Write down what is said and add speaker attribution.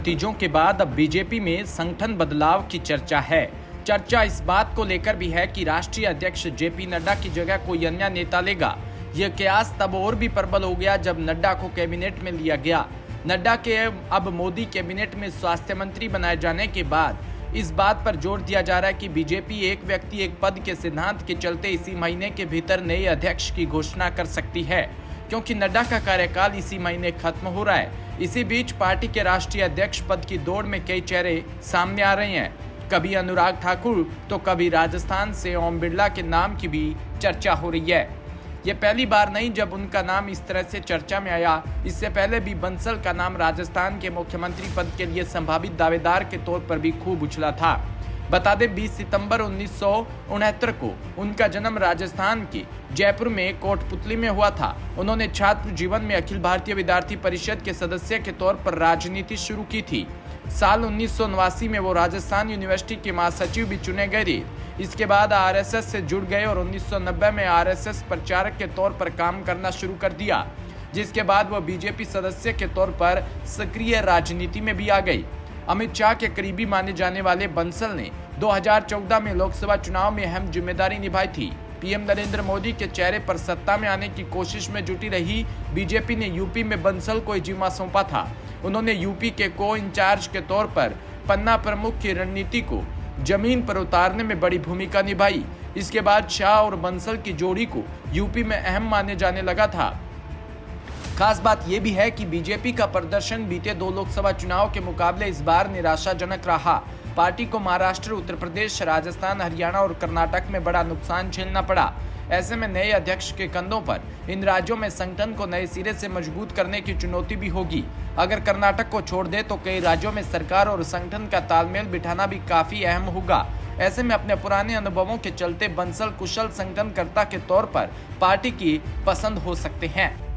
Speaker 1: नतीजों के बाद अब बीजेपी में संगठन बदलाव की चर्चा है। चर्चा इस बात को लेकर भी है कि राष्ट्रीय अध्यक्ष जेपी नड्डा की जगह कोई अन्य नेता लेगा। यह कयास तब और भी प्रबल हो गया जब नड्डा को कैबिनेट में लिया गया। नड्डा के अब मोदी कैबिनेट में स्वास्थ्य मंत्री बनाए जाने के बाद इस बात पर जोर दिया जा रहा है कि बीजेपी एक व्यक्ति एक पद के सिद्धांत के चलते इसी महीने के भीतर नए अध्यक्ष की घोषणा कर सकती है, क्योंकि नड्डा का कार्यकाल इसी महीने खत्म हो रहा है। इसी बीच पार्टी के राष्ट्रीय अध्यक्ष पद की दौड़ में कई चेहरे सामने आ रहे हैं। कभी अनुराग ठाकुर तो कभी राजस्थान से ओम बिरला के नाम की भी चर्चा हो रही है। ये पहली बार नहीं जब उनका नाम इस तरह से चर्चा में आया। इससे पहले भी बंसल का नाम राजस्थान के मुख्यमंत्री पद के लिए संभावित दावेदार के तौर पर भी खूब उछला था। बता दें 20 सितंबर 1969 को उनका जन्म राजस्थान के जयपुर में कोटपुतली में हुआ था। उन्होंने छात्र जीवन में अखिल भारतीय विद्यार्थी परिषद के सदस्य के तौर पर राजनीति शुरू की थी। साल 1989 में वो राजस्थान यूनिवर्सिटी के महासचिव भी चुने गए थे। इसके बाद आरएसएस से जुड़ गए और 1990 में आरएसएस प्रचारक के तौर पर काम करना शुरू कर दिया, जिसके बाद वह बीजेपी सदस्य के तौर पर सक्रिय राजनीति में भी आ गई। अमित शाह के करीबी माने जाने वाले बंसल ने 2014 में लोकसभा चुनाव में अहम जिम्मेदारी निभाई थी। पीएम नरेंद्र मोदी के चेहरे पर सत्ता में आने की कोशिश में जुटी रही बीजेपी ने यूपी में बंसल को जिम्मा सौंपा था। उन्होंने यूपी के को इंचार्ज के तौर पर पन्ना प्रमुख की रणनीति को जमीन पर उतारने में बड़ी भूमिका निभाई। इसके बाद शाह और बंसल की जोड़ी को यूपी में अहम माने जाने लगा था। खास बात यह भी है कि बीजेपी का प्रदर्शन बीते 2 लोकसभा चुनाव के मुकाबले इस बार निराशाजनक रहा। पार्टी को महाराष्ट्र, उत्तर प्रदेश, राजस्थान, हरियाणा और कर्नाटक में बड़ा नुकसान झेलना पड़ा। ऐसे में नए अध्यक्ष के कंधों पर इन राज्यों में संगठन को नए सिरे से मजबूत करने की चुनौती भी होगी। अगर कर्नाटक को छोड़ दे तो कई राज्यों में सरकार और संगठन का तालमेल बिठाना भी काफी अहम होगा। ऐसे में अपने पुराने अनुभवों के चलते बंसल कुशल संगठनकर्ता के तौर पर पार्टी की पसंद हो सकते हैं।